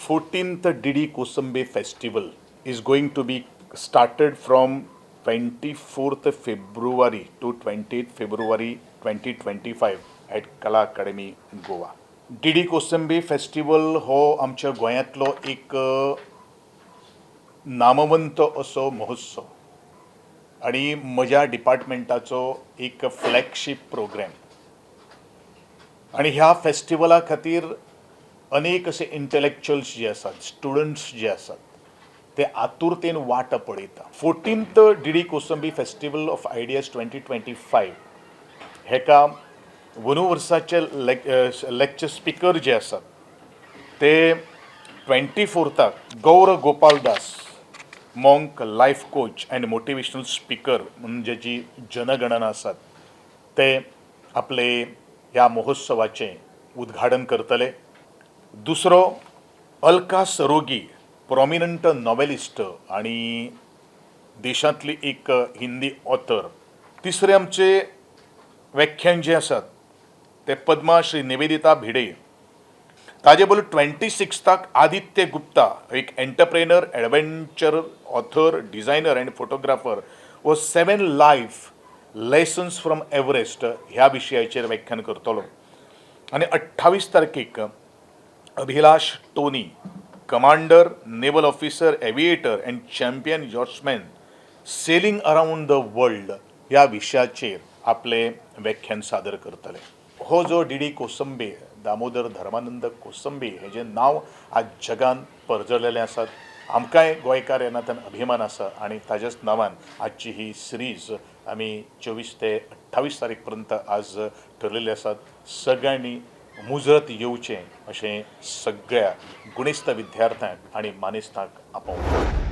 14th Didi Kosambe Festival is going to be started from 24th February to 28th February 2025 at Kala Academy Goa. Didi Kosambe Festival हो आमच्या गोंयांतलो एक नामवंत असो महोत्सव आणि म्हज्या डिपार्टमेंटाचो एक फ्लॅगशीप प्रोग्राम. आणि ह्या फेस्टिवला खातीर अनेक असे इंटेलेक्च्युअल्स जे आसात, स्टुडंट्स जे आसात, ते आतुरतेन वाट पळयता. 14th DD Kosambi festival of ideas 2025 हेका अंदू वर्साचे लेक्चर स्पीकर जे आसात ते 24th Gaur Gopal Das monk life coach and motivational speaker म्हणजे जी जनगणना आसात ते आपले ह्या महोत्सवाचे उद्घाटन करतले. दुसरो अलका सरोगी प्रॉमिनंट नॉवेलिस्ट आणि देशांतली एक हिंदी ऑथर. तिसरे आमचे व्याख्यान जे आसात ते पद्मा श्री निवेदिता भिडे. ताजे बरोबर 26th आदित्य गुप्ता एक entrepreneur, adventure, author, designer and photographer व 7 लाईफ लेसन्स फ्रॉम एव्हरेस्ट ह्या विशयाचेर व्याख्यान करतलो. आणि 28 तारखेक अभिलाष Tony commander, naval officer, aviator and champion यॉर्ट्समॅन selling around the world ह्या विशयाचेर आपले व्याख्यान सादर करतले. हो जो डीडी कोसंबे दामोदर धर्मानंद कोसंबे हेजें नांव आज जगान परजळलेलें आसात. आमकांय गोंयकार येनातन अभिमान आसा आणि ताज्याच नांवान आजची ही सिरीज आमी 24 ते 28 तारीख पर्यंत आज ठरलेली आसात. सगळ्यांनी मुजरत येवचें अशें सगळ्या गुणेस्त विद्यार्थ्यांक आणि मानेस्तांक आपोवप.